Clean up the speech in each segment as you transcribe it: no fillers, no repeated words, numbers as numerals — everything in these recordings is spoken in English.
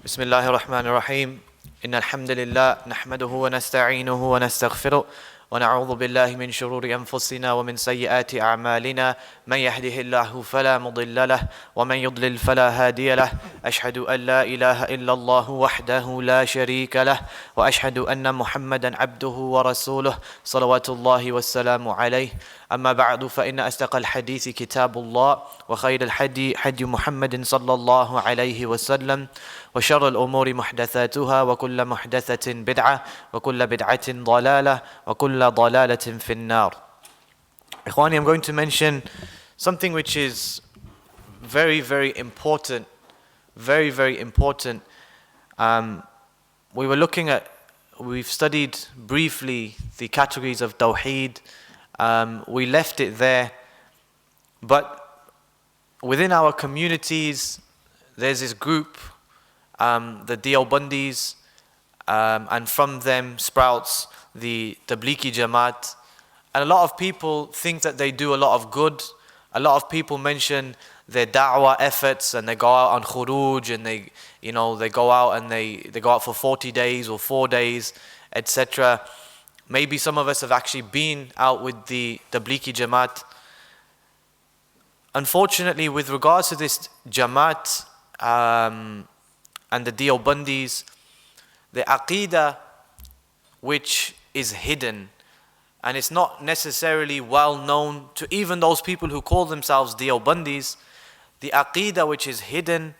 بسم الله الرحمن الرحيم إن الحمد لله نحمده ونستعينه ونستغفره ونعوذ بالله من شرور أنفسنا ومن سيئات أعمالنا من يهده الله فلا مضل له ومن يضلل فلا هادي له أشهد أن لا إله إلا الله وحده لا شريك له وأشهد أن محمدا عبده ورسوله صلوات الله والسلام عليه أما بعد فإن أصدق الحديث كتاب الله وخير الحدي حدي محمد صلى الله عليه وسلم وشر الأمور محدثاتها وكل محدثة بدعة وكل بدعة ضلالة وكل ضلالة في النار. Ikhwani, I'm going to mention something which is very, very important. Very, very important. We've studied briefly the categories of Tawheed. We left it there. But within our communities, there's this group, the Deobandis, and from them sprouts the Tablighi Jamaat. And a lot of people think that they do a lot of good. A lot of people mention their da'wah efforts and they go out on khuruj and they go out and they go out for 40 days or 4 days, etc. Maybe some of us have actually been out with the Tablighi Jamaat. Unfortunately, with regards to this Jamaat and the Deobandis, the Aqidah which is hidden, and it's not necessarily well known to even those people who call themselves Deobandis, the Aqidah which is hidden,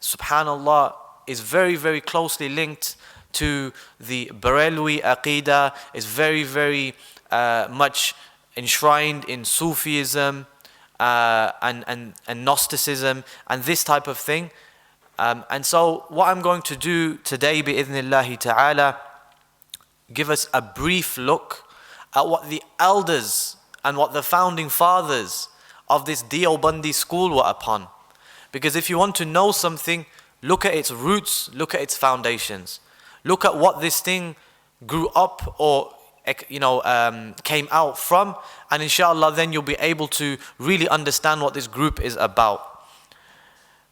subhanallah, is very, very closely linked to the Barelwi Aqidah, is very, very much enshrined in Sufism and Gnosticism and this type of thing. And so what I'm going to do today, bi'idhnillahi ta'ala, give us a brief look at what the elders and what the founding fathers of this Deobandi school were upon. Because if you want to know something, look at its roots, look at its foundations. Look at what this thing grew up or came out from, and inshallah then you'll be able to really understand what this group is about.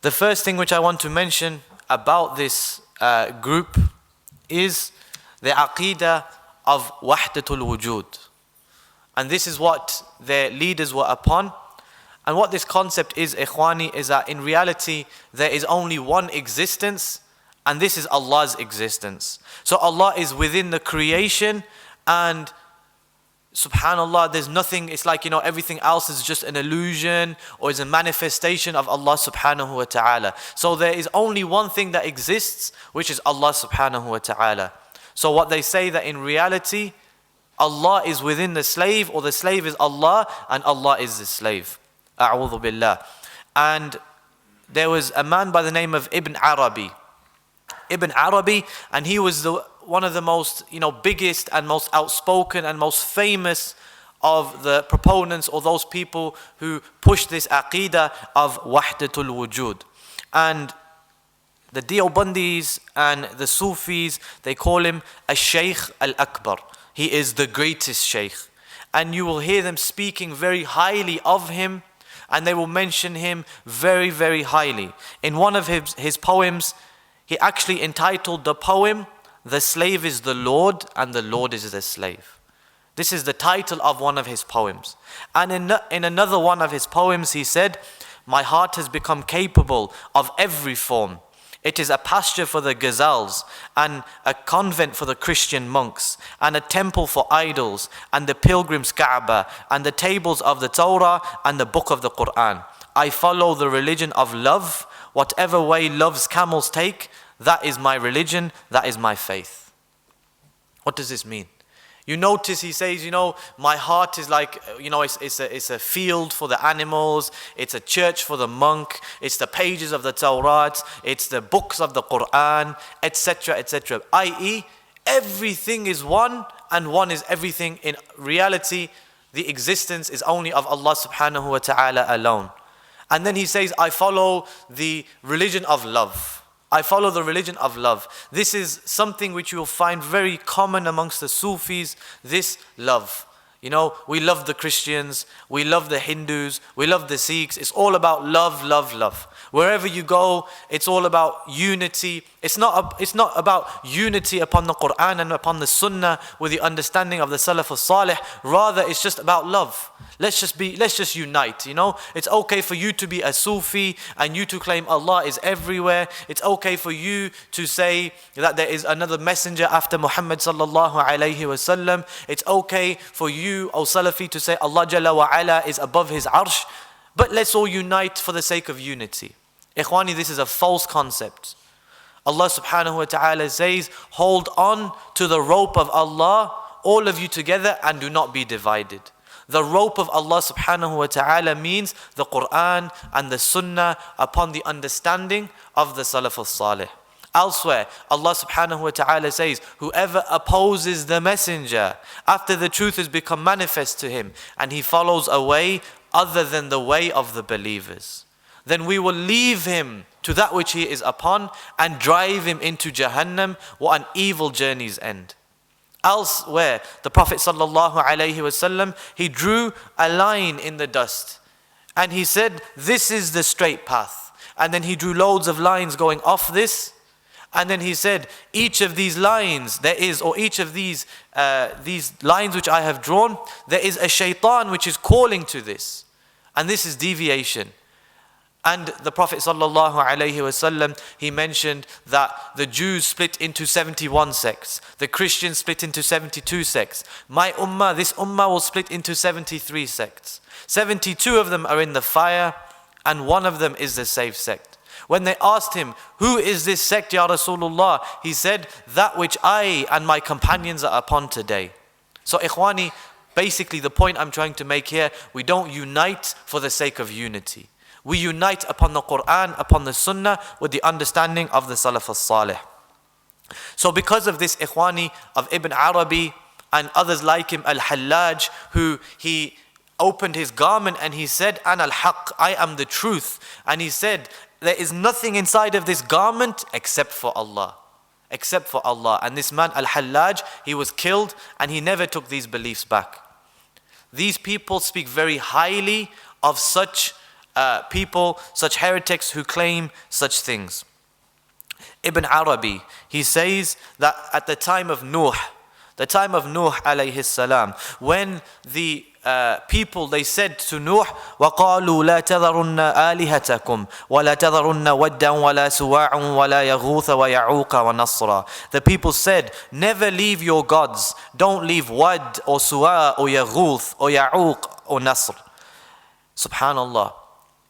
The first thing which I want to mention about this group is the Aqidah of Wahdatul Wujud. And this is what their leaders were upon. And what this concept is, Ikhwani, is that in reality there is only one existence, and this is Allah's existence. So Allah is within the creation, and subhanallah, there's nothing, it's like, everything else is just an illusion or is a manifestation of Allah subhanahu wa ta'ala. So there is only one thing that exists, which is Allah subhanahu wa ta'ala. So what they say that in reality, Allah is within the slave, or the slave is Allah, and Allah is the slave. A'udhu billah. And there was a man by the name of Ibn Arabi. Ibn Arabi, and he was one of the most, biggest and most outspoken and most famous of the proponents, or those people who push this aqidah of Wahdatul Wujud. And the Deobandis and the Sufis, they call him Al-Shaykh Al-Akbar. He is the greatest Shaykh. And you will hear them speaking very highly of him, and they will mention him very, very highly. In one of his poems, he actually entitled the poem, "The Slave is the Lord and the Lord is the Slave." This is the title of one of his poems. And in another one of his poems, he said, "My heart has become capable of every form. It is a pasture for the gazelles, and a convent for the Christian monks, and a temple for idols, and the pilgrim's Kaaba, and the tables of the Torah, and the book of the Quran. I follow the religion of love. Whatever way love's camels take, that is my religion, that is my faith." What does this mean? You notice he says, my heart is like, it's a field for the animals, it's a church for the monk, it's the pages of the Torah, it's the books of the Quran, etc., etc. i.e., everything is one, and one is everything. In reality, the existence is only of Allah subhanahu wa ta'ala alone. And then he says, I follow the religion of love. I follow the religion of love. This is something which you will find very common amongst the Sufis, this love. We love the Christians, we love the Hindus, we love the Sikhs. It's all about love, love, love. Wherever you go, it's all about unity. It's not about unity upon the Quran and upon the Sunnah with the understanding of the Salaf al-Salih. Rather, it's just about love. Let's just unite, you know. It's okay for you to be a Sufi and you to claim Allah is everywhere. It's okay for you to say that there is another messenger after Muhammad sallallahu alayhi wasallam. It's okay for you, O Salafi, to say Allah Jalla wa Ala is above His arsh. But let's all unite for the sake of unity. Ikhwani, this is a false concept. Allah subhanahu wa ta'ala says, hold on to the rope of Allah, all of you together, and do not be divided. The rope of Allah subhanahu wa ta'ala means the Quran and the Sunnah upon the understanding of the Salaf al-Salih. Elsewhere, Allah subhanahu wa ta'ala says, whoever opposes the messenger after the truth has become manifest to him and he follows a way other than the way of the believers, then we will leave him to that which he is upon and drive him into Jahannam. What an evil journey's end. Elsewhere, the Prophet sallallahu alaihi wasallam, he drew a line in the dust and he said, this is the straight path. And then he drew loads of lines going off this. And then he said, each of these lines each of these lines which I have drawn, there is a shaitan which is calling to this. And this is deviation. And the Prophet sallallahu alaihi wasallam, he mentioned that the Jews split into 71 sects. The Christians split into 72 sects. My ummah, this ummah will split into 73 sects. 72 of them are in the fire and one of them is the safe sect. When they asked him, who is this sect, Ya Rasulullah? He said, that which I and my companions are upon today. So ikhwani, basically the point I'm trying to make here, we don't unite for the sake of unity. We unite upon the Quran, upon the Sunnah, with the understanding of the Salaf al-Salih. So because of this, ikhwani, of Ibn Arabi and others like him, Al-Hallaj, who he opened his garment and he said, Ana al-Haq, I am the truth. And he said, there is nothing inside of this garment except for Allah. Except for Allah. And this man, Al-Hallaj, he was killed and he never took these beliefs back. These people speak very highly of such people, such heretics who claim such things. Ibn Arabi, he says that at the time of Nuh alayhi salam, when the people, they said to Nuh, وَقَالُوا لَا تَذَرُنَّ آلِهَتَكُمْ وَلَا تَذَرُنَّ وَدًّا وَلَا سُوَاعٌ وَلَا يَغُوثَ وَيَعُوقَ وَنَصْرًا. The people said, never leave your gods. Don't leave Wad or Suwa or Yaghuth or Ya'uq or Nasr. Subhanallah.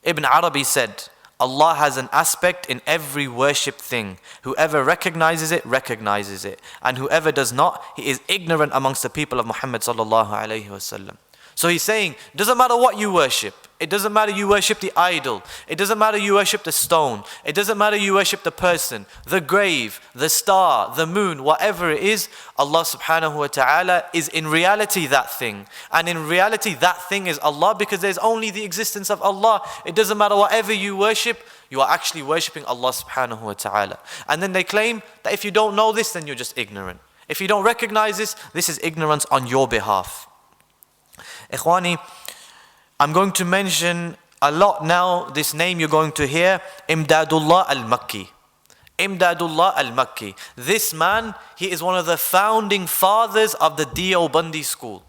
Ibn Arabi said, Allah has an aspect in every worshipped thing. Whoever recognizes it, recognizes it. And whoever does not, he is ignorant amongst the people of Muhammad sallallahu alayhi wasallam. So he's saying, it doesn't matter what you worship. It doesn't matter you worship the idol. It doesn't matter you worship the stone. It doesn't matter you worship the person, the grave, the star, the moon, whatever it is. Allah subhanahu wa ta'ala is in reality that thing. And in reality that thing is Allah, because there's only the existence of Allah. It doesn't matter whatever you worship, you are actually worshipping Allah subhanahu wa ta'ala. And then they claim that if you don't know this, then you're just ignorant. If you don't recognize this is ignorance on your behalf. Ikhwani, I'm going to mention a lot now, this name you're going to hear, Imdadullah al-Makki. Imdadullah al-Makki. This man, he is one of the founding fathers of the Deobandi school.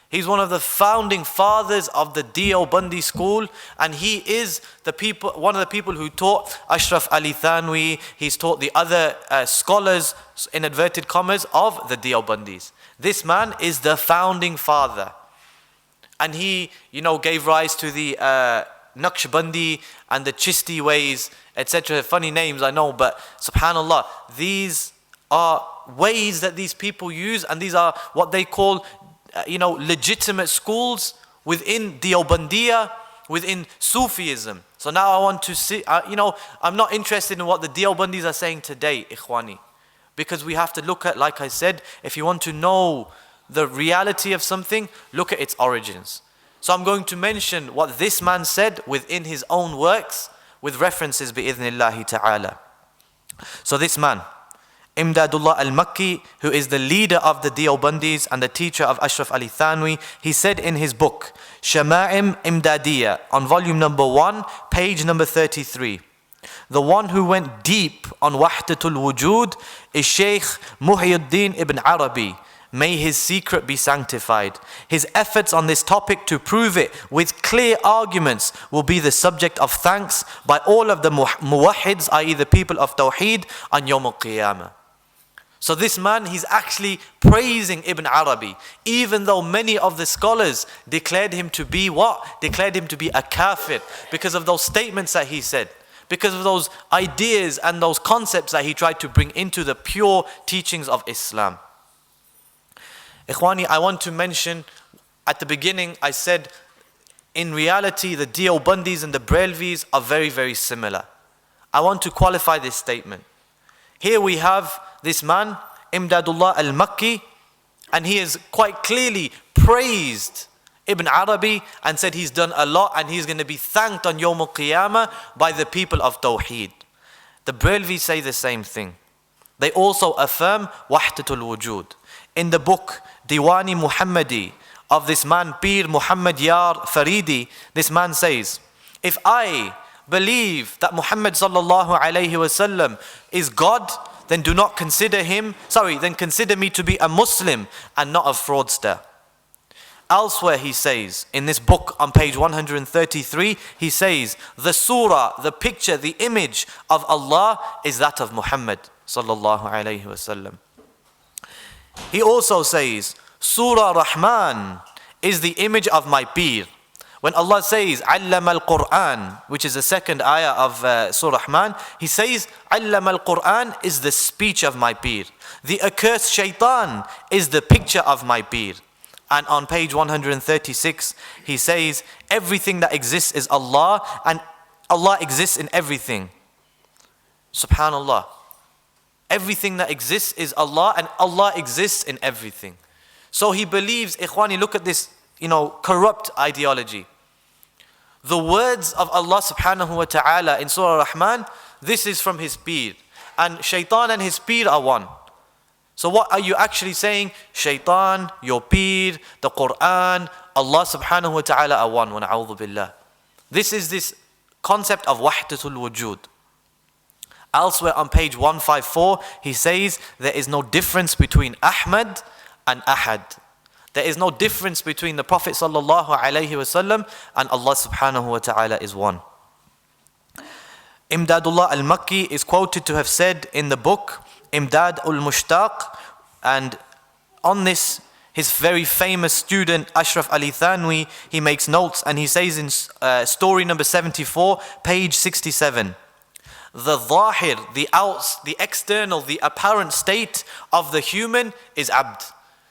He's one of the founding fathers of the Deobandi school, and he is one of the people who taught Ashraf Ali Thanwi. He's taught the other scholars, in inverted commas, of the Deobandis. This man is the founding father. And he, gave rise to the Naqshbandi and the Chisti ways, etc. Funny names, I know, but subhanallah, these are ways that these people use, and these are what they call, legitimate schools within Deobandiya, within Sufism. So now I want to see, I'm not interested in what the Deobandis are saying today, ikhwani. Because we have to look at, like I said, if you want to know the reality of something, look at its origins. So I'm going to mention what this man said within his own works with references bi'idhnillahi ta'ala. So this man, Imdadullah al-Makki, who is the leader of the Deobandis and the teacher of Ashraf Ali Thanwi, he said in his book, Shama'im Imdadiyya, on volume number 1, page number 33. The one who went deep on Wahdatul Wujud is Shaykh Muhyiddin ibn Arabi. May his secret be sanctified. His efforts on this topic to prove it with clear arguments will be the subject of thanks by all of the muwahhids, i.e. the people of Tawheed, on Yawm al-Qiyamah. So this man, he's actually praising Ibn Arabi, even though many of the scholars declared him to be what? Declared him to be a kafir because of those statements that he said, because of those ideas and those concepts that he tried to bring into the pure teachings of Islam. Ikhwani, I want to mention, at the beginning I said, in reality the Deobandis and the Brelvis are very, very similar. I want to qualify this statement. Here we have this man, Imdadullah al-Makki, and he has quite clearly praised Ibn Arabi and said he's done a lot and he's going to be thanked on Yawm al-Qiyamah by the people of Tawheed. The Brelvis say the same thing. They also affirm Wahdatul Wujud. In the book Diwani Muhammadi of this man Pir Muhammad Yar Faridi, this man says, if I believe that Muhammad sallallahu alayhi wasallam is God, then do not consider then consider me to be a Muslim and not a fraudster. Elsewhere he says, in this book on page 133, he says, the surah, the picture, the image of Allah is that of Muhammad sallallahu alayhi wasallam. He also says, Surah Rahman is the image of my Pir. When Allah says, Allama al-Quran, which is the second ayah of Surah Rahman, He says, Allama al-Quran is the speech of my Pir. The accursed shaitan is the picture of my Pir. And on page 136, he says, everything that exists is Allah, and Allah exists in everything. Subhanallah. Everything that exists is Allah, and Allah exists in everything. So he believes, Ikhwani, look at this, corrupt ideology. The words of Allah subhanahu wa ta'ala in Surah Rahman, this is from his Pir. And shaitan and his Pir are one. So what are you actually saying? Shaitan, your Pir, the Quran, Allah subhanahu wa ta'ala are one. Wa na'udhu billah. This is this concept of Wahdatul Wujud. Elsewhere on page 154, he says there is no difference between Ahmad and Ahad. There is no difference between the Prophet sallallahu alaihi wasallam and Allah subhanahu wa ta'ala is one. Imdadullah al-Makki is quoted to have said in the book Imdad al-Mushtaq, and on this his very famous student Ashraf Ali Thanwi, he makes notes and he says in story number 74, page 67, the zahir, the external, the apparent state of the human is abd.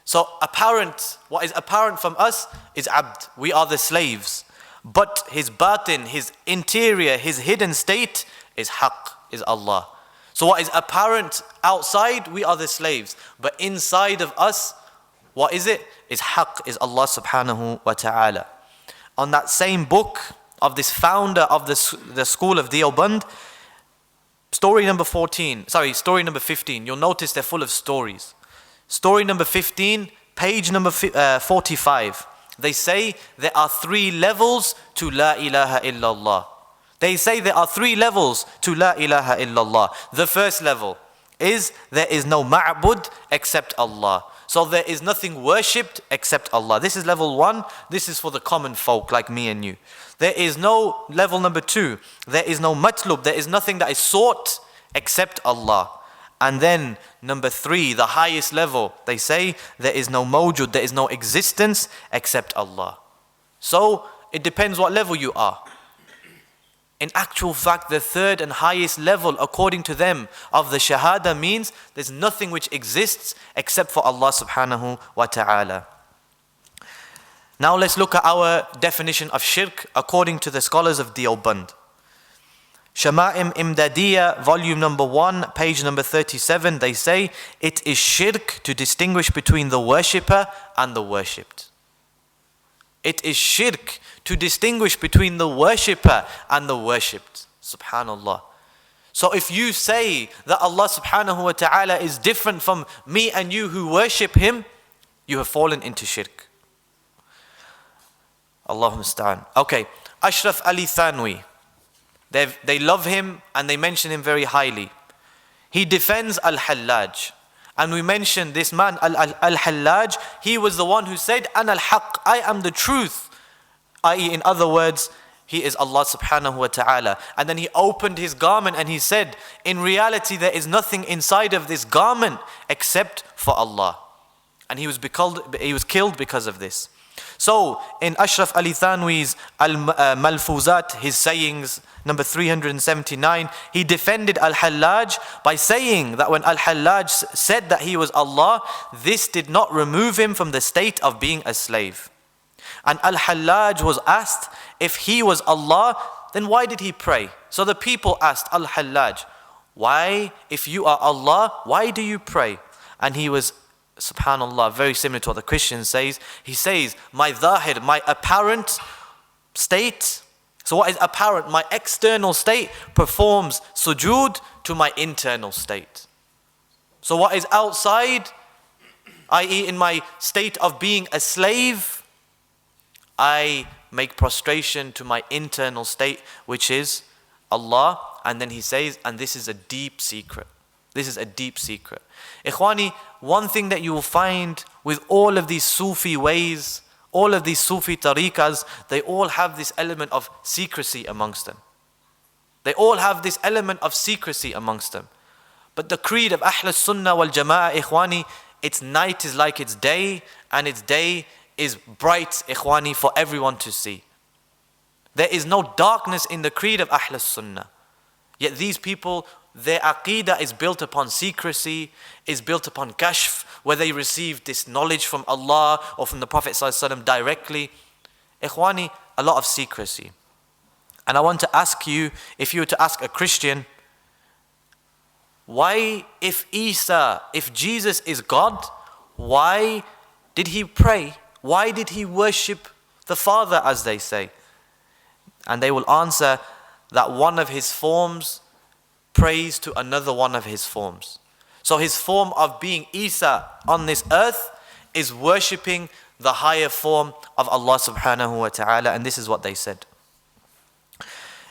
So apparent, what is apparent from us is abd. We are the slaves. But his batin, his interior, his hidden state is haqq, is Allah. So what is apparent outside, we are the slaves. But inside of us, what is it? Is haqq, is Allah subhanahu wa ta'ala. On that same book of this founder of the school of Deoband, story number 15, you'll notice they're full of stories. Story number 15, page number 45. They say there are 3 levels to La ilaha illallah. They say there are 3 levels to La ilaha illallah. The first level is there is no ma'bud except Allah. So there is nothing worshipped except Allah. This is level 1. This is for the common folk like me and you. There is no level number 2. There is no matlub. There is nothing that is sought except Allah. And then number 3, the highest level, they say there is no mawjud, there is no existence except Allah. So it depends what level you are. In actual fact, the third and highest level, according to them, of the shahada means there's nothing which exists except for Allah subhanahu wa ta'ala. Now let's look at our definition of shirk according to the scholars of Deoband. Shama'im Imdadiyya, volume number 1, page number 37, they say, it is shirk to distinguish between the worshipper and the worshipped. It is shirk to distinguish between the worshipper and the worshipped. Subhanallah. So if you say that Allah subhanahu wa ta'ala is different from me and you who worship Him, you have fallen into shirk. Allahumma musta'an. Okay, Ashraf Ali Thanwi. They love him and they mention him very highly. He defends Al-Hallaj. And we mentioned this man, Al-Hallaj, he was the one who said, Ana al-Haq, I am the truth. I.e., in other words, he is Allah subhanahu wa ta'ala. And then he opened his garment and he said, in reality there is nothing inside of this garment except for Allah. And he was killed because of this. So in Ashraf Ali Thanwi's Al-Malfuzat, his sayings, number 379, he defended Al-Hallaj by saying that when Al-Hallaj said that he was Allah, this did not remove him from the state of being a slave. And Al-Hallaj was asked, if he was Allah, then why did he pray? So the people asked Al-Hallaj, why, if you are Allah, why do you pray? And he was, subhanallah, very similar to what the Christian says. He says, my dhahir, my apparent state. So what is apparent? My external state performs sujood to my internal state. So what is outside, i.e. in my state of being a slave, I make prostration to my internal state, which is Allah. And then he says, and this is a deep secret. This is a deep secret. Ikhwani, one thing that you will find with all of these Sufi ways, all of these Sufi tariqas, they all have this element of secrecy amongst them. They all have this element of secrecy amongst them. But the creed of Ahl Sunnah wal Jama'ah, Ikhwani, its night is like its day, and its day is bright, Ikhwani, for everyone to see. There is no darkness in the creed of Ahl Sunnah. Yet these people, their aqidah is built upon secrecy, is built upon kashf, where they receive this knowledge from Allah or from the Prophet ﷺ directly. Ikhwani, a lot of secrecy. And I want to ask you, if you were to ask a Christian, why, if Jesus is God, why did he pray? Why did he worship the Father, as they say? And they will answer that one of his forms prays to another one of his forms. So his form of being Isa on this earth is worshipping the higher form of Allah subhanahu wa ta'ala, and this is what they said.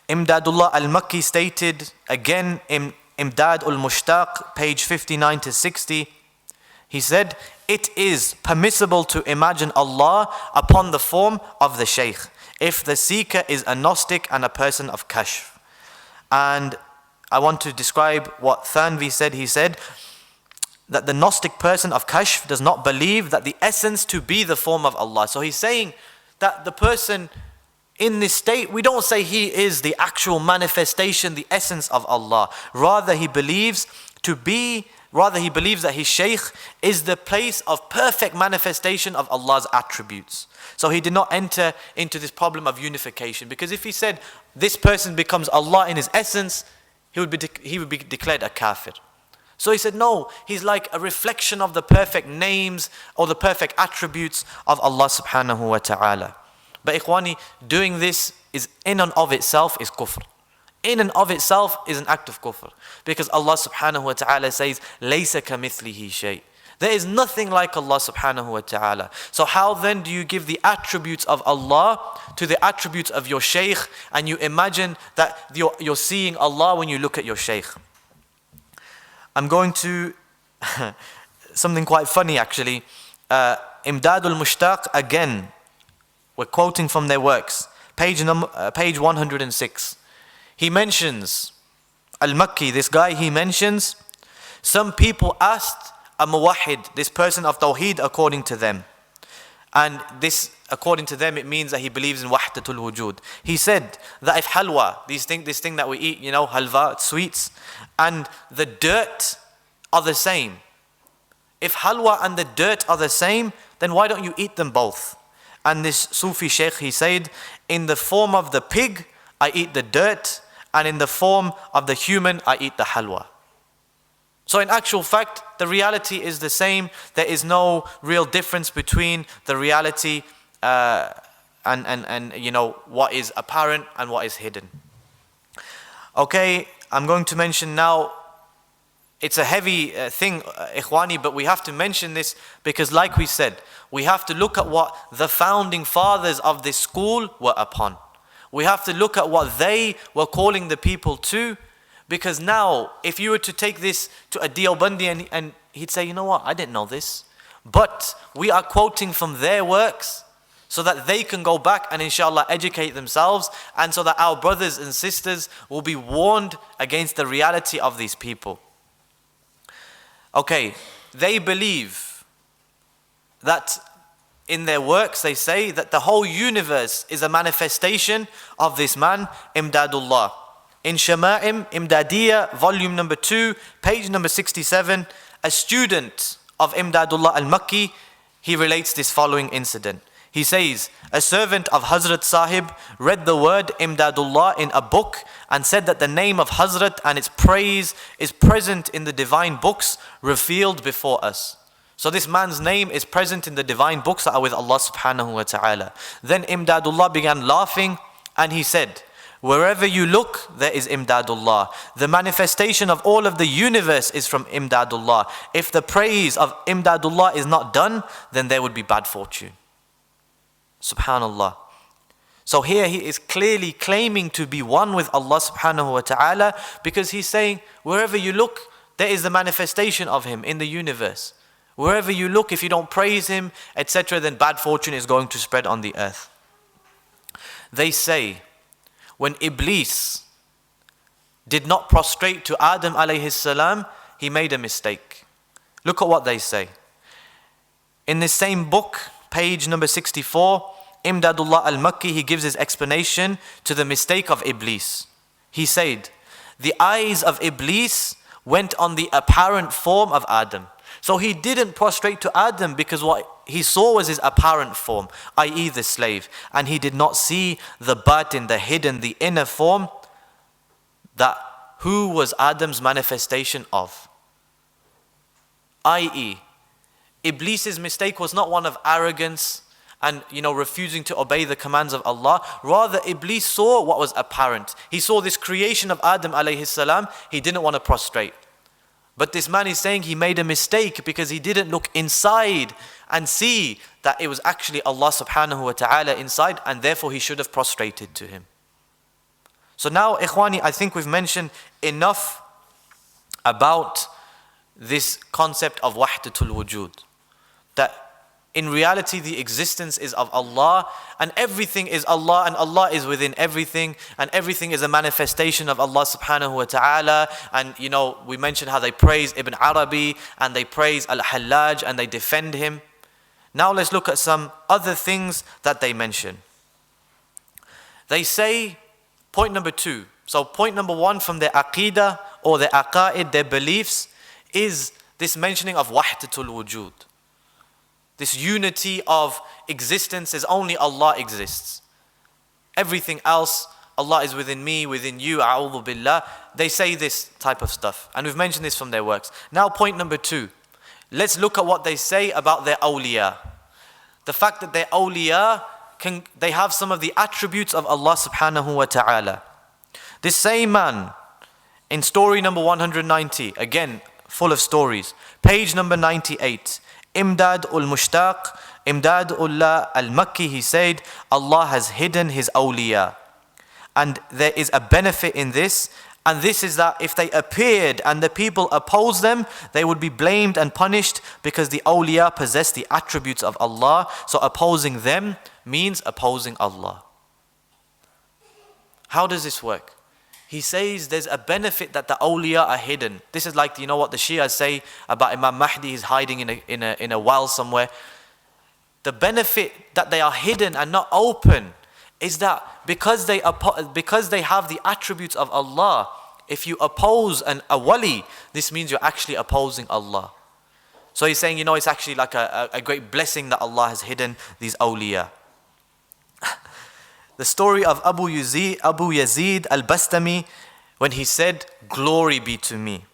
Imdadullah al-Makki stated, again in Imdad al-Mushtaq, page 59 to 60, he said, it is permissible to imagine Allah upon the form of the Shaykh, if the seeker is a Gnostic and a person of Kashf. And I want to describe what Thanvi said. He said that the Gnostic person of Kashf does not believe that the essence to be the form of Allah. So he's saying that the person in this state, we don't say he is the actual manifestation, the essence of Allah. Rather he believes that his Shaykh is the place of perfect manifestation of Allah's attributes. So he did not enter into this problem of unification, because if he said this person becomes Allah in his essence, he would be declared a kafir. So he said no, he's like a reflection of the perfect names or the perfect attributes of Allah subhanahu wa ta'ala. But ikhwani, doing this is in and of itself is kufr. In and of itself is an act of kufr. Because Allah subhanahu wa ta'ala says, لَيْسَ كَمِثْلِهِ شَيْءٍ. There is nothing like Allah subhanahu wa ta'ala. So how then do you give the attributes of Allah to the attributes of your shaykh, and you imagine that you're seeing Allah when you look at your shaykh? I'm going to, something quite funny actually. Imdad al-Mushtaq, again, we're quoting from their works, page 106. He mentions, Al-Makki, this guy, he mentions, some people asked a muwahid, this person of Tawheed according to them. And this, according to them, it means that he believes in wahdatul wujud. He said that if halwa, this thing that we eat, halwa, sweets, and the dirt are the same. If halwa and the dirt are the same, then why don't you eat them both? And this Sufi Sheikh, he said, in the form of the pig, I eat the dirt, and in the form of the human, I eat the halwa. So in actual fact, the reality is the same. There is no real difference between the reality and what is apparent and what is hidden. Okay, I'm going to mention now, it's a heavy thing, ikhwani, but we have to mention this because like we said, we have to look at what the founding fathers of this school were upon. We have to look at what they were calling the people to, because now if you were to take this to a Deobandi and he'd say, you know what, I didn't know this, but we are quoting from their works so that they can go back and inshallah educate themselves, and so that our brothers and sisters will be warned against the reality of these people. Okay, they believe that in their works they say that the whole universe is a manifestation of this man, Imdadullah. In Shama'im Imdadiyya, volume number 2, page number 67, a student of Imdadullah al-Makki, he relates this following incident. He says, a servant of Hazrat Sahib read the word Imdadullah in a book and said that the name of Hazrat and its praise is present in the divine books revealed before us. So this man's name is present in the divine books that are with Allah subhanahu wa ta'ala. Then Imdadullah began laughing and he said, wherever you look, there is Imdadullah. The manifestation of all of the universe is from Imdadullah. If the praise of Imdadullah is not done, then there would be bad fortune. Subhanallah. So here he is clearly claiming to be one with Allah subhanahu wa ta'ala, because he's saying, wherever you look, there is the manifestation of Him in the universe. Wherever you look, if you don't praise Him, etc., then bad fortune is going to spread on the earth. They say, when Iblis did not prostrate to Adam alayhi salam, he made a mistake. Look at what they say. In this same book, page number 64, Imdadullah al-Makki, he gives his explanation to the mistake of Iblis. He said, the eyes of Iblis went on the apparent form of Adam. So he didn't prostrate to Adam because what he saw was his apparent form, i.e. the slave. And he did not see the batin, the hidden, the inner form, that who was Adam's manifestation of. I.e., Iblis's mistake was not one of arrogance and refusing to obey the commands of Allah. Rather, Iblis saw what was apparent. He saw this creation of Adam alayhi salam. He didn't want to prostrate. But this man is saying he made a mistake because he didn't look inside and see that it was actually Allah subhanahu wa ta'ala inside, and therefore he should have prostrated to Him. So now, Ikhwani, I think we've mentioned enough about this concept of wahdatul wujud. That in reality the existence is of Allah, and everything is Allah, and Allah is within everything, and everything is a manifestation of Allah subhanahu wa ta'ala. And we mentioned how they praise Ibn Arabi and they praise Al-Hallaj and they defend him. Now let's look at some other things that they mention. They say, point number 2. So point number 1 from their aqidah or their aqaid, their beliefs, is this mentioning of wahdatul wujud. This unity of existence is only Allah exists. Everything else, Allah is within me, within you, a'udhu billah. They say this type of stuff. And we've mentioned this from their works. Now point number 2. Let's look at what they say about their awliya. The fact that their awliya, they have some of the attributes of Allah subhanahu wa ta'ala. This same man, in story number 190, again, full of stories, page number 98, Imdad al-Mushtaq, Imdadullah al-Makki, he said, Allah has hidden His awliya. And there is a benefit in this, and this is that if they appeared and the people opposed them, they would be blamed and punished because the awliya possess the attributes of Allah. So opposing them means opposing Allah. How does this work? He says there's a benefit that the awliya are hidden. This is like, what the Shia say about Imam Mahdi is hiding in a well somewhere. The benefit that they are hidden and not open is that because they have the attributes of Allah, if you oppose a wali, this means you're actually opposing Allah. So he's saying, it's actually like a great blessing that Allah has hidden these awliya. The story of Abu Yazid al-Bastami, when he said, glory be to me.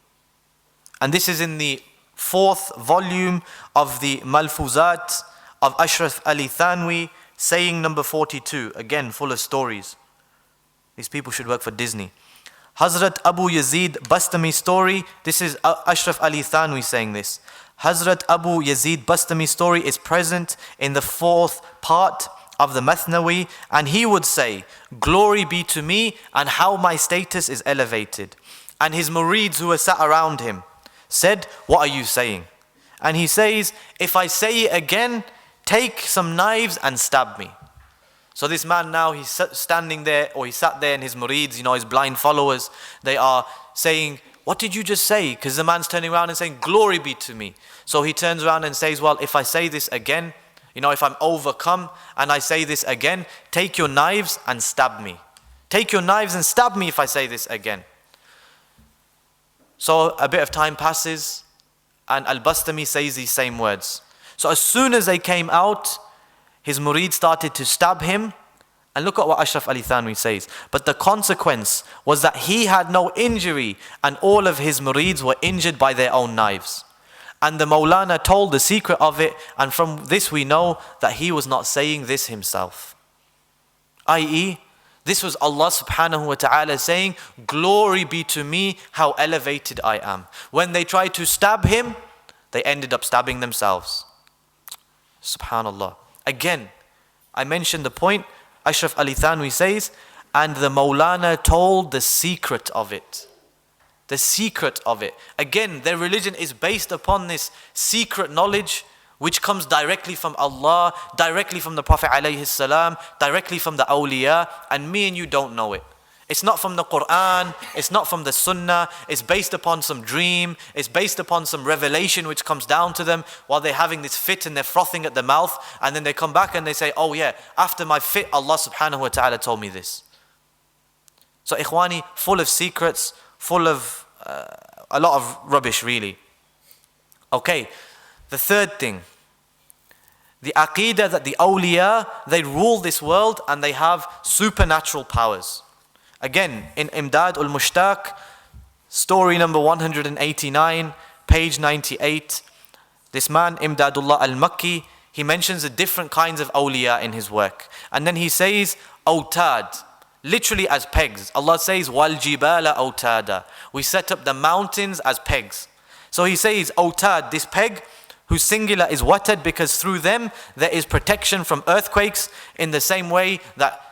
And this is in the 4th volume of the Malfuzat of Ashraf Ali Thanwi, saying number 42, again full of stories. These people should work for Disney. Hazrat Abu Yazid Bastami story, this is Ashraf Ali Thanwi saying this. Hazrat Abu Yazid Bastami story is present in the 4th part of the Mathnawi, and he would say, "Glory be to me, and how my status is elevated." And his murids who were sat around him said, "What are you saying?" And he says, "If I say it again, take some knives and stab me." So this man now, he's standing there, or he sat there, and his murids, his blind followers, they are saying, "What did you just say?" Because the man's turning around and saying, "Glory be to me." So he turns around and says, "Well, if I say this again, if I'm overcome and I say this again, take your knives and stab me. Take your knives and stab me if I say this again." So a bit of time passes, and Al-Bastami says these same words. So as soon as they came out, his murid started to stab him. And look at what Ashraf Ali Thanwi says. "But the consequence was that he had no injury, and all of his murids were injured by their own knives. And the Mawlana told the secret of it, and from this we know that he was not saying this himself." i.e., this was Allah subhanahu wa ta'ala saying, "Glory be to me, how elevated I am." When they tried to stab him, they ended up stabbing themselves. Subhanallah. Again, I mentioned the point. Ashraf Ali Thanwi says, and the Mawlana told the secret of it. The secret of it. Again, their religion is based upon this secret knowledge which comes directly from Allah, directly from the Prophet alayhi salam, directly from the awliya, and me and you don't know it. It's not from the Quran, it's not from the Sunnah, it's based upon some dream, it's based upon some revelation which comes down to them while they're having this fit and they're frothing at the mouth, and then they come back and they say, "Oh yeah, after my fit, Allah subhanahu wa ta'ala told me this." So ikhwani, full of secrets, full of a lot of rubbish really. Okay, the third thing, the aqidah that the awliya, they rule this world and they have supernatural powers. Again, in Imdad ul-Mushtaq, story number 189, page 98, this man, Imdadullah al-Makki, he mentions the different kinds of awliya in his work. And then he says, awtad, literally as pegs. Allah says, wal jibala awtada. We set up the mountains as pegs. So he says, awtad, this peg, whose singular is watad, because through them there is protection from earthquakes in the same way that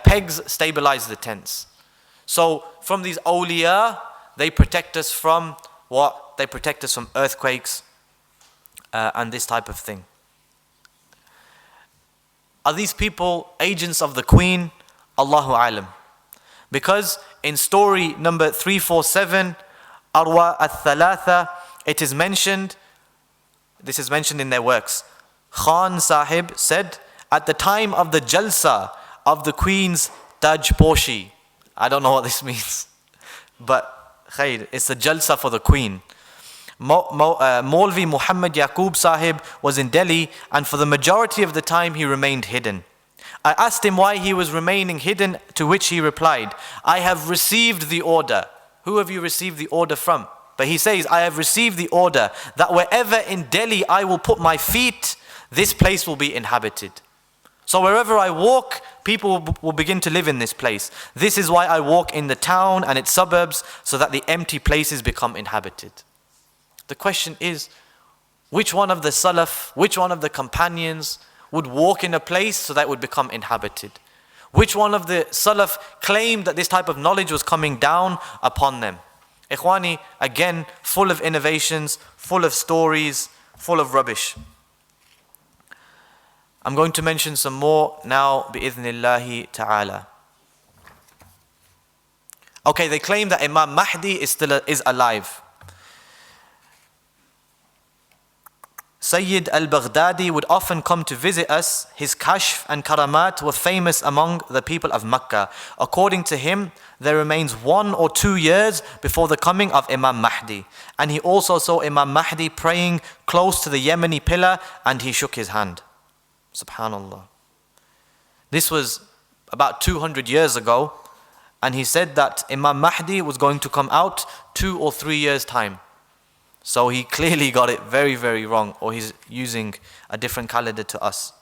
pegs stabilize the tents. So from these awliya, they protect us from what? They protect us from earthquakes and this type of thing. Are these people agents of the Queen? Allahu alam. Because in story number 347, Arwa al-Thalatha, it is mentioned, this is mentioned in their works. Khan Sahib said, at the time of the Jalsa of the Queen's Taj Poshi, I don't know what this means, but khair, it's the Jalsa for the Queen. Maulvi Muhammad Yaqub Sahib was in Delhi, and for the majority of the time he remained hidden. I asked him why he was remaining hidden, to which he replied, I have received the order. Who have you received the order from? But he says, I have received the order that wherever in Delhi I will put my feet, this place will be inhabited. So wherever I walk, people will begin to live in this place. This is why I walk in the town and its suburbs, so that the empty places become inhabited. The question is, which one of the Salaf, which one of the companions would walk in a place so that it would become inhabited? Which one of the Salaf claimed that this type of knowledge was coming down upon them? Ikhwani, again, full of innovations, full of stories, full of rubbish. I'm going to mention some more now, bi'idhnillahi ta'ala. Okay, they claim that Imam Mahdi is alive. Sayyid al-Baghdadi would often come to visit us. His kashf and karamat were famous among the people of Makkah. According to him, there remains 1 or 2 years before the coming of Imam Mahdi. And he also saw Imam Mahdi praying close to the Yemeni pillar, and he shook his hand. Subhanallah. This was about 200 years ago, and he said that Imam Mahdi was going to come out 2 or 3 years' time. So he clearly got it very, very wrong, or he's using a different calendar to us.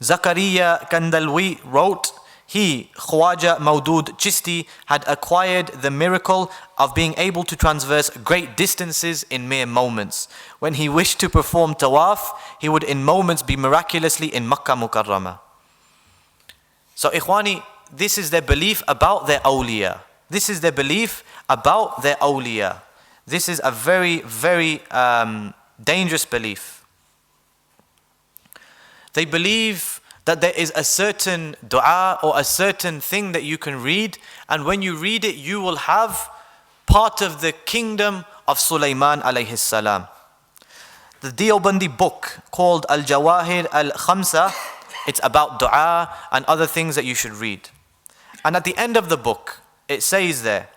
Zakaria Kandalwi wrote, he, Khwaja Maudud Chisti, had acquired the miracle of being able to traverse great distances in mere moments. When he wished to perform tawaf, he would in moments be miraculously in Makkah Mukarramah. So Ikhwani, this is their belief about their awliya. This is their belief about their awliya. This is a very, very dangerous belief. They believe that there is a certain dua or a certain thing that you can read, and when you read it, you will have part of the kingdom of Sulaiman alayhi salam. The Deobandi book called Al-Jawahir Al-Khamsa, it's about dua and other things that you should read. And at the end of the book, it says there,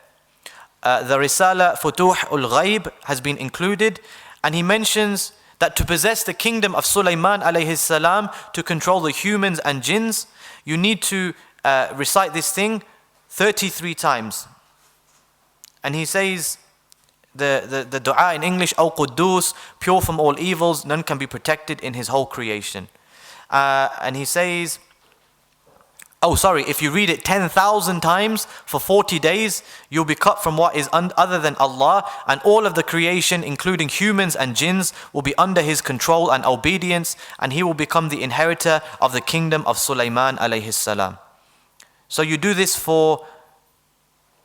the Risala Futuh Ul-Ghaib has been included, and he mentions that to possess the kingdom of Sulaiman alayhi salam, to control the humans and jinns, you need to recite this thing 33 times. And he says, the dua in English, O Quddus, pure from all evils, none can be protected in his whole creation. And he says, if you read it 10,000 times for 40 days, you'll be cut from what is other than Allah, and all of the creation, including humans and jinns, will be under his control and obedience, and he will become the inheritor of the kingdom of Sulaiman alayhi salam. So you do this for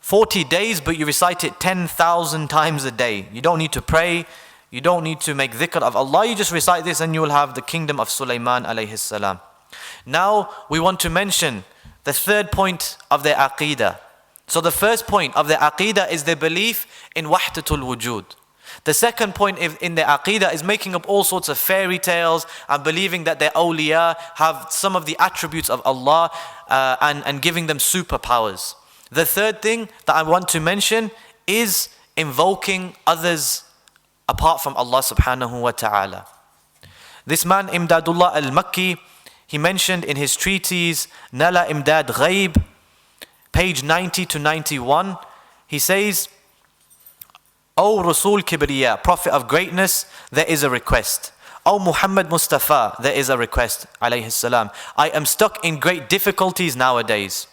40 days, but you recite it 10,000 times a day. You don't need to pray, you don't need to make dhikr of Allah, you just recite this and you will have the kingdom of Sulaiman alayhi salam. Now we want to mention the third point of their aqeedah. So the first point of their aqeedah is their belief in wahdatul wujud. The second point in their aqeedah is making up all sorts of fairy tales and believing that their awliya have some of the attributes of Allah and giving them superpowers. The third thing that I want to mention is invoking others apart from Allah subhanahu wa ta'ala. This man Imdadullah al-Makki, he mentioned in his treatise Nala Imdad Ghaib, page 90 to 91, he says, O Rasul Kibriya, Prophet of greatness, there is a request. O Muhammad Mustafa, there is a request, alayhi salam. I am stuck in great difficulties nowadays.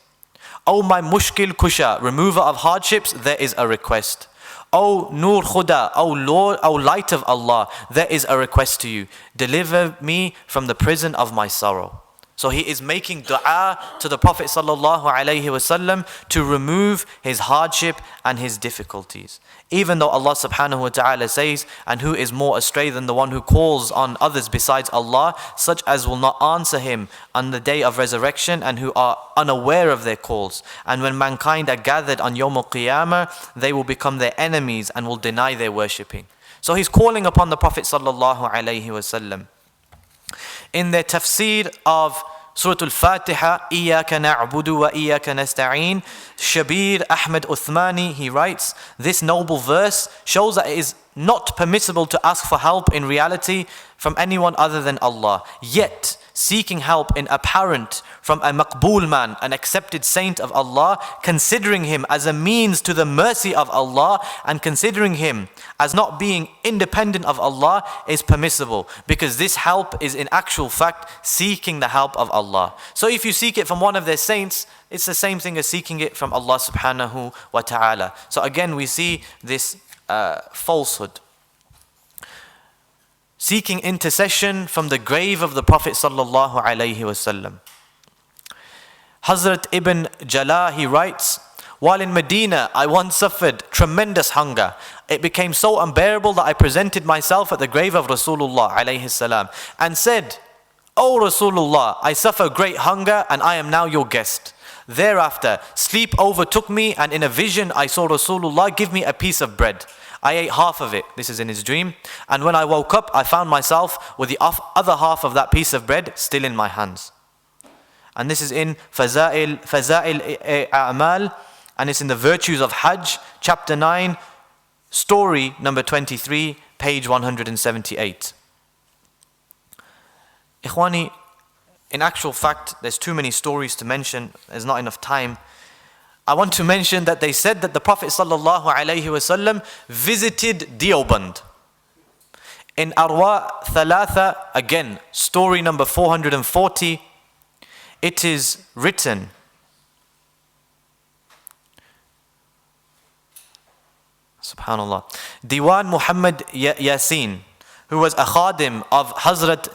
O my Mushkil Kusha, remover of hardships, there is a request. O Nur Khuda, O Lord, O light of Allah, there is a request to you. Deliver me from the prison of my sorrow. So he is making dua to the Prophet sallallahu alaihi wasallam to remove his hardship and his difficulties. Even though Allah subhanahu wa ta'ala says, and who is more astray than the one who calls on others besides Allah, such as will not answer him on the day of resurrection and who are unaware of their calls. And when mankind are gathered on Yawm al-Qiyamah, they will become their enemies and will deny their worshipping. So he's calling upon the Prophet sallallahu alaihi wasallam. In their tafsir of Surah Al-Fatiha, Iyaka na'budu wa iyaka nasta'een, Shabir Ahmed Uthmani, he writes, this noble verse shows that it is not permissible to ask for help in reality from anyone other than Allah. Yet, seeking help in apparent from a maqbool man, an accepted saint of Allah, considering him as a means to the mercy of Allah and considering him as not being independent of Allah is permissible, because this help is in actual fact seeking the help of Allah. So if you seek it from one of their saints, it's the same thing as seeking it from Allah subhanahu wa ta'ala. So again we see this falsehood. Seeking intercession from the grave of the Prophet sallallahu alaihi wasallam. Hazrat Ibn Jala, he writes, while in Medina, I once suffered tremendous hunger. It became so unbearable that I presented myself at the grave of Rasulullah alayhi salam and said, O Rasulullah, I suffer great hunger and I am now your guest. Thereafter, sleep overtook me and in a vision I saw Rasulullah give me a piece of bread. I ate half of it, this is in his dream, and when I woke up, I found myself with the other half of that piece of bread still in my hands. And this is in Faza'il A'mal, and it's in the Virtues of Hajj, chapter 9, story number 23, page 178. Ikhwani, in actual fact, there's too many stories to mention, there's not enough time. I want to mention that they said that the Prophet sallallahu alaihi wasallam visited Deoband. In Arwa Thalatha, again, story number 440, it is written Subhanallah. Diwan Muhammad Yasin, who was a khadim of Hazrat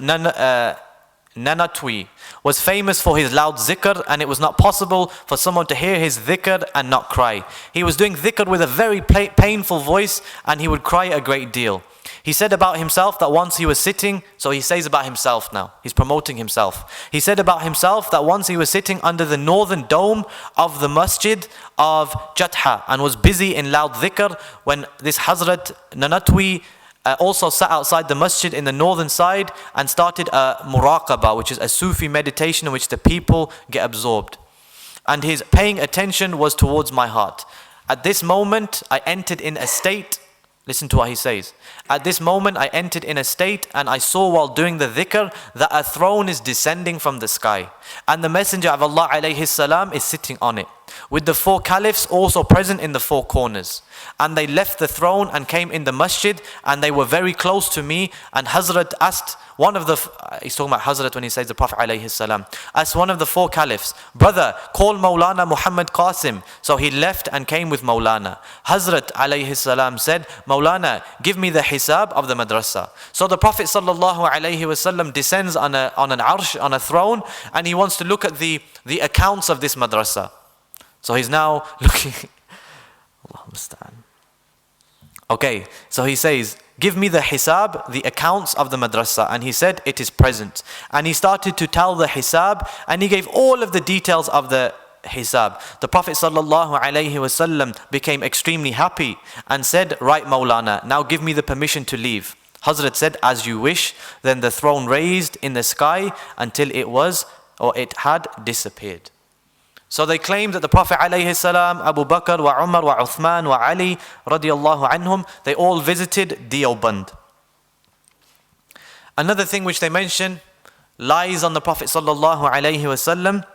Nanatwi, was famous for his loud zikr, and it was not possible for someone to hear his dhikr and not cry. He was doing dhikr with a very painful voice, and he would cry a great deal. He said about himself that once he was sitting, so he says about himself now, he's promoting himself. He said about himself that once he was sitting under the northern dome of the masjid of Jatha and was busy in loud dhikr when this Hazrat Nanatwi also sat outside the masjid in the northern side and started a muraqabah, which is a Sufi meditation in which the people get absorbed. And his paying attention was towards my heart. At this moment, I entered in a state. Listen to what he says. At this moment I entered in a state, and I saw while doing the dhikr that a throne is descending from the sky, and the Messenger of Allah alayhi salam is sitting on it, with the 4 caliphs also present in the 4 corners. And they left the throne and came in the masjid, and they were very close to me. And Hazrat asked one of the, he's talking about Hazrat when he says the Prophet alayhi salam, asked one of the 4 caliphs, brother, call Maulana Muhammad Qasim. So he left and came with Maulana. Hazrat alayhi salam said, Maulana, give me the hisab of the madrasa. So the Prophet sallallahu alayhi wasallam descends on an arsh, on a throne, and he wants to look at the accounts of this madrasa. So he's now looking. Allah musta'an. Okay, so he says, give me the hisab, the accounts of the madrasa. And he said, it is present. And he started to tell the hisab, and he gave all of the details of the hisab. The Prophet sallallahu alaihi wasallam became extremely happy and said, right Maulana, now give me the permission to leave. Hazrat said, as you wish. Then the throne raised in the sky until it had disappeared. So they claim that the Prophet alayhi salam, Abu Bakr wa Umar wa Uthman wa Ali radiyallahu anhum, they all visited Deoband. Another thing which they mention lies on the Prophet sallallahu alayhi wasallam,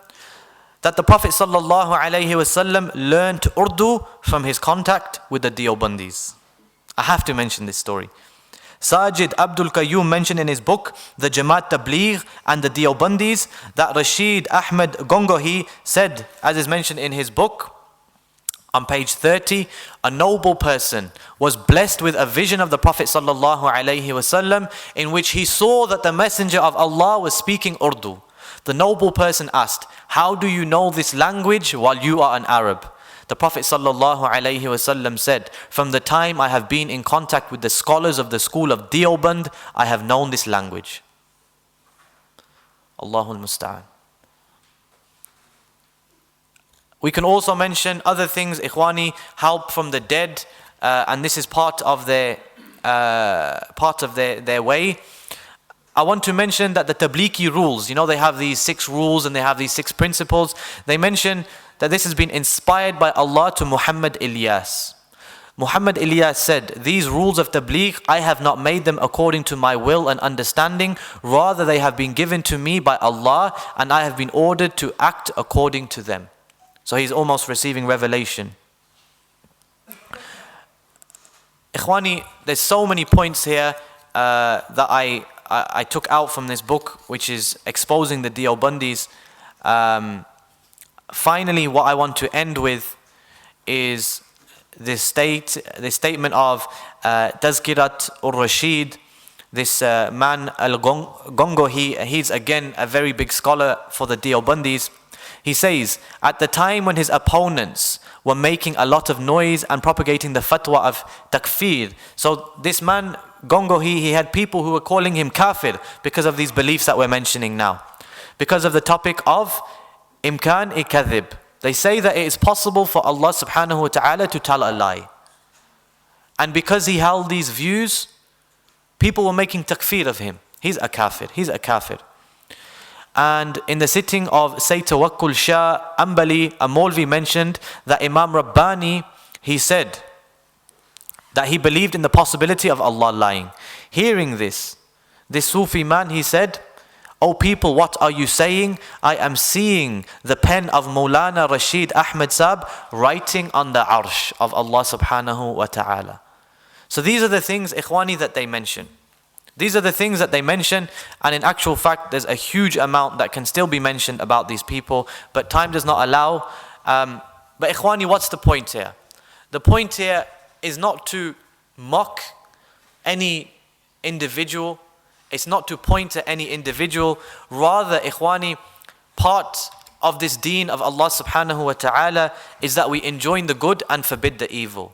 that the Prophet sallallahu alayhi wasallam learned Urdu from his contact with the Deobandis. I have to mention this story. Sajid Abdul Qayyum mentioned in his book, The Jamaat Tabligh and the Deobandis, that Rashid Ahmed Gongohi said, as is mentioned in his book, on page 30, a noble person was blessed with a vision of the Prophet sallallahu alaihi wasallam in which he saw that the Messenger of Allah was speaking Urdu. The noble person asked, how do you know this language while you are an Arab? The Prophet sallallahu alaihi wasallam said, from the time I have been in contact with the scholars of the school of Deoband, I have known this language. Allahul Musta'an. We can also mention other things, ikhwani, help from the dead, and this is part of their way. I want to mention that the Tablighi rules, they have these 6 rules and they have these 6 principles. They mention that this has been inspired by Allah to Muhammad Ilyas. Muhammad Ilyas said, these rules of Tabligh, I have not made them according to my will and understanding, rather they have been given to me by Allah, and I have been ordered to act according to them. So he's almost receiving revelation. Ikhwani, there's so many points here that I took out from this book, which is exposing the Deobandis. Finally, what I want to end with is this statement of Tazkirat ur-Rashid. This man Al-Gongohi, he's again a very big scholar for the Deobandis. He says, at the time when his opponents were making a lot of noise and propagating the fatwa of takfir, so this man Gongohi, he had people who were calling him kafir because of these beliefs that we're mentioning now, because of the topic of imkan-i-kadhib. They say that it is possible for Allah subhanahu wa ta'ala to tell a lie. And because he held these views, people were making takfir of him. He's a kafir, he's a kafir. And in the sitting of Sayyid Tawakkul Shah Ambali, a Maulvi mentioned that Imam Rabbani, he said that he believed in the possibility of Allah lying. Hearing this Sufi man, he said, "O people, what are you saying? I am seeing the pen of Maulana Rashid Ahmed Sab writing on the arsh of Allah subhanahu wa ta'ala." So these are the things, ikhwani, that they mention. These are the things that they mention, and in actual fact there's a huge amount that can still be mentioned about these people, but time does not allow. But ikhwani, what's the point here? The point here is not to mock any individual. It's not to point at any individual. Rather, ikhwani, part of this deen of Allah subhanahu wa ta'ala is that we enjoin the good and forbid the evil.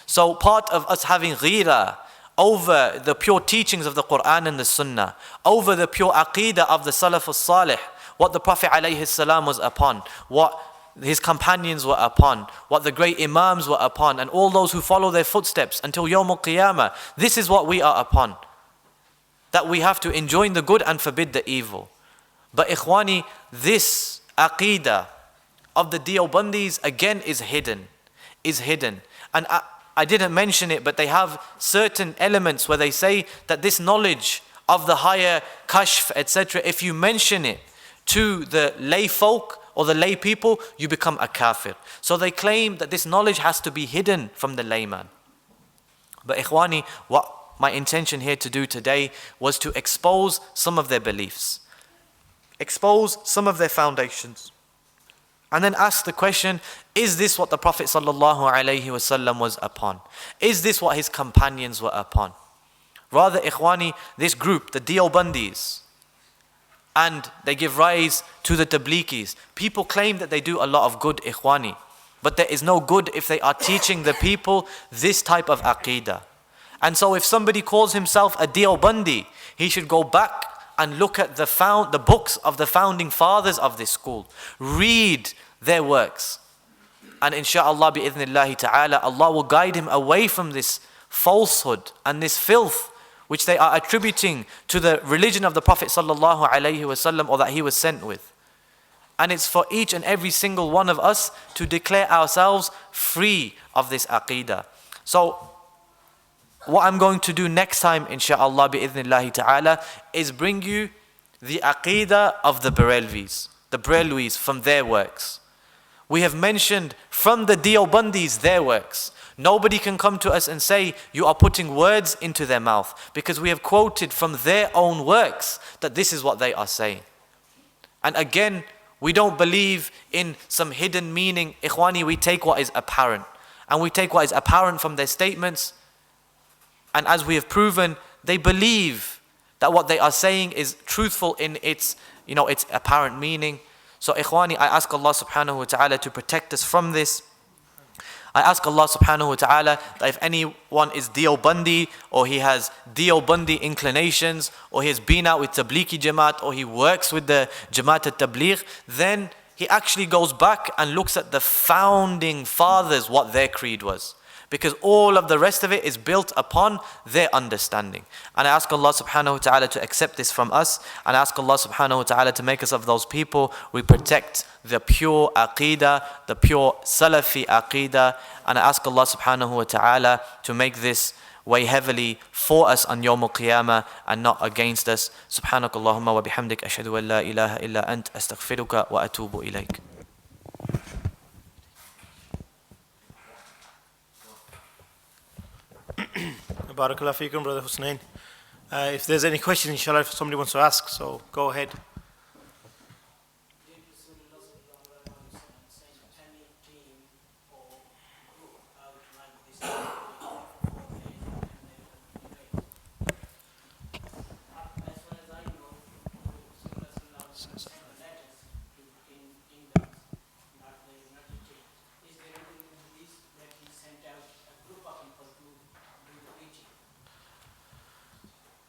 So part of us having ghira over the pure teachings of the Quran and the Sunnah, over the pure aqeedah of the Salaf al-Salih, what the Prophet alayhi salam was upon, what his companions were upon, what the great imams were upon, and all those who follow their footsteps until Yawm al-Qiyamah. This is what we are upon. That we have to enjoin the good and forbid the evil. But ikhwani, this aqeedah of the Deobandis again is hidden. And I didn't mention it, but they have certain elements where they say that this knowledge of the higher kashf, etc., if you mention it to the lay folk or the lay people, you become a kafir. So they claim that this knowledge has to be hidden from the layman. But ikhwani, what my intention here to do today was to expose some of their beliefs, expose some of their foundations, and then ask the question, is this what the Prophet ﷺ was upon? Is this what his companions were upon? Rather, ikhwani, this group, the Deobandis, and they give rise to the Tabligis. People claim that they do a lot of good, ikhwani, but there is no good if they are teaching the people this type of aqeedah. And so if somebody calls himself a Deobandi, he should go back and look at the books of the founding fathers of this school. Read their works. And insha'Allah bi'idhnillahi ta'ala, Allah will guide him away from this falsehood and this filth which they are attributing to the religion of the Prophet sallallahu alaihi wasallam, or that he was sent with. And it's for each and every single one of us to declare ourselves free of this aqeedah. So what I'm going to do next time, insha'Allah bi'idhnillahi ta'ala, is bring you the aqeedah of the Barelvis from their works. We have mentioned from the Deobandis their works. Nobody can come to us and say you are putting words into their mouth, because we have quoted from their own works that this is what they are saying. And again, we don't believe in some hidden meaning. Ikhwani, we take what is apparent. And we take what is apparent from their statements. And as we have proven, they believe that what they are saying is truthful in its apparent meaning. So ikhwani, I ask Allah subhanahu wa ta'ala to protect us from this. I ask Allah subhanahu wa ta'ala that if anyone is Deobandi, or he has Deobandi inclinations, or he has been out with Tablighi Jamaat, or he works with the Jamaat al-Tabligh, then he actually goes back and looks at the founding fathers, what their creed was. Because all of the rest of it is built upon their understanding. And I ask Allah subhanahu wa ta'ala to accept this from us. And I ask Allah subhanahu wa ta'ala to make us of those people we protect the pure aqeedah, the pure Salafi aqeedah. And I ask Allah subhanahu wa ta'ala to make this weigh heavily for us on Yawm al-Qiyamah and not against us. Subhanakallahumma wa bihamdik ashhadu an la ilaha illa ant astaghfiruka wa atubu ilayk. Barakallah feekum, Brother Husnain. If there's any questions, inshallah, if somebody wants to ask, so go ahead.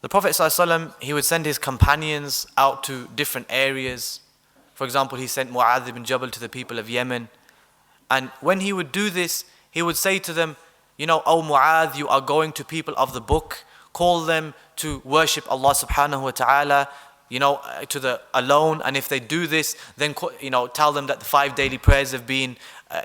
The Prophet ﷺ, he would send his companions out to different areas. For example, he sent Mu'adh ibn Jabal to the people of Yemen. And when he would do this, he would say to them, O Mu'adh, you are going to people of the book. Call them to worship Allah subhanahu wa ta'ala, to the alone. And if they do this, then tell them that the 5 daily prayers have been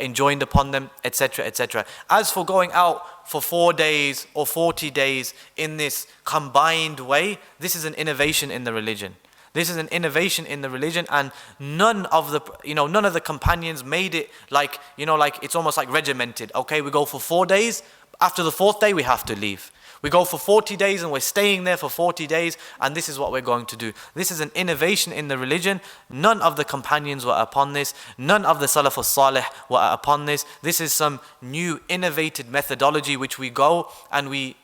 enjoined upon them, etc., etc. As for going out for 4 days or 40 days in this combined way, this is an innovation in the religion. This is an innovation in the religion, and none of the companions made it like it's almost like regimented. Okay, we go for 4 days. After the 4th day, we have to leave. We go for 40 days and we're staying there for 40 days, and this is what we're going to do. This is an innovation in the religion. None of the companions were upon this. None of the Salaf al-Salih were upon this. This is some new innovated methodology which we go and we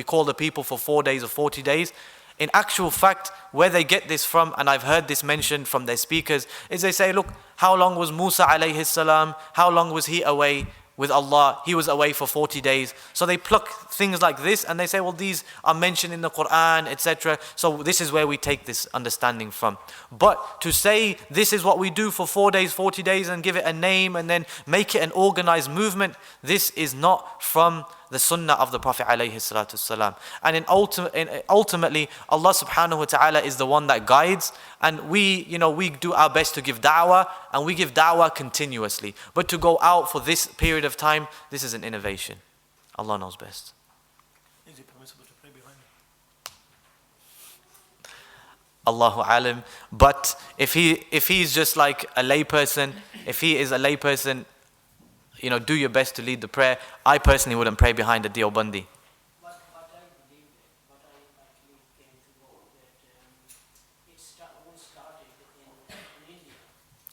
call the people for 4 days or 40 days. In actual fact, where they get this from, and I've heard this mentioned from their speakers, is they say, look, how long was Musa alayhi salam? How long was he away with Allah? He was away for 40 days. So they pluck things like this and they say, well, these are mentioned in the Quran, etc. So this is where we take this understanding from. But to say this is what we do for 4 days, 40 days and give it a name and then make it an organized movement, this is not from the sunnah of the Prophet alayhi salatu wasalam. And ultimately, Allah subhanahu wa ta'ala is the one that guides, and we do our best to give da'wah, and we give da'wah continuously. But to go out for this period of time, this is an innovation. Allah knows best. Is it permissible to pray behind him? Allahu alim. But if he's just like a layperson, if he is a layperson, do your best to lead the prayer. I personally wouldn't pray behind a Deobandi. What I believe, what I actually came to know, that it all started in India.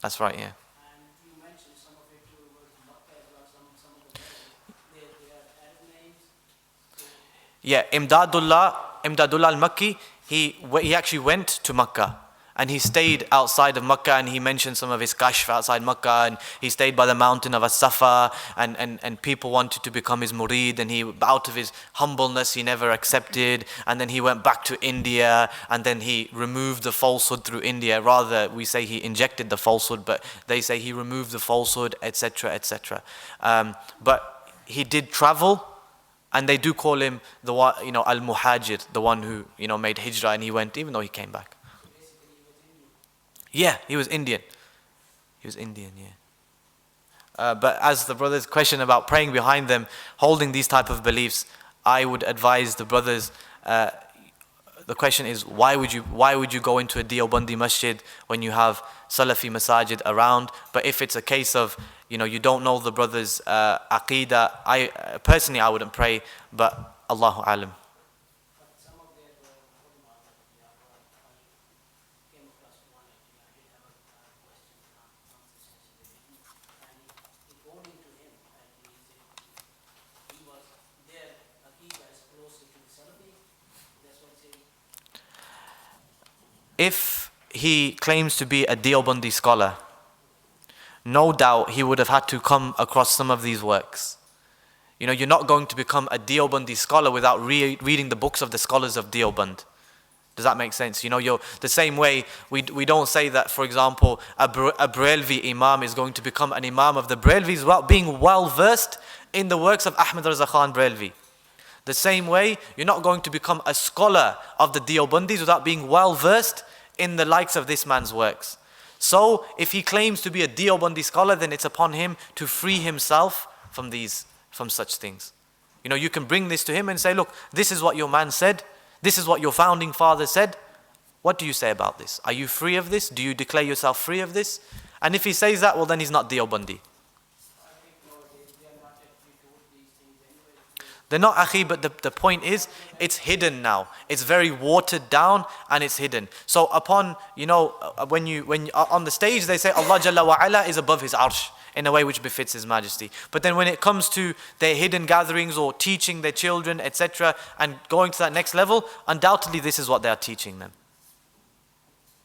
That's right, yeah. And you mentioned some of it was Makkah as well, some of the names, they are Arab names. So Yeah, Imdadullah al-Makki, he actually went to Makkah. And he stayed outside of Makkah, and he mentioned some of his kashf outside Makkah, and he stayed by the mountain of As-Safa, and people wanted to become his murid, and he, out of his humbleness, he never accepted, and then he went back to India, and then he removed the falsehood through India. Rather, we say he injected the falsehood, but they say he removed the falsehood, etc., etc. But he did travel, and they do call him the one, al-Muhajir, the one who, made hijrah, and he went, even though he came back. Yeah, he was Indian. He was Indian, yeah. But as the brother's question about praying behind them, holding these type of beliefs, I would advise the brothers, the question is, why would you go into a Deobandi masjid when you have Salafi masajid around? But if it's a case of, you don't know the brother's aqeedah, I wouldn't pray, but Allahu alam. but some of their ulama, I came across one actually, I did have a question and answer session with him. And according to him, actually, he was there, Aqidah is closer to the Salafi. That's what he said. If he claims to be a Deobandi scholar, no doubt he would have had to come across some of these works. You're not going to become a Deobandi scholar without reading the books of the scholars of Deoband. Does that make sense? You're the same way we don't say that, for example, a Brelvi imam is going to become an imam of the Brelvis without being well versed in the works of Ahmad Raza Khan Brelvi. The same way, you're not going to become a scholar of the Deobandis without being well versed in the likes of this man's works. So, if he claims to be a Deobandi scholar, then it's upon him to free himself from such things. You can bring this to him and say, look, this is what your man said. This is what your founding father said. What do you say about this? Are you free of this? Do you declare yourself free of this? And if he says that, well, then he's not Deobandi. I think nowadays they are not actually told these things anyway. They're not akhi, but the point is, it's hidden now. It's very watered down and it's hidden. So upon, when on the stage they say Allah Jalla wa Ala is above his arsh in a way which befits his majesty. But then when it comes to their hidden gatherings or teaching their children, etc., and going to that next level, undoubtedly this is what they are teaching them.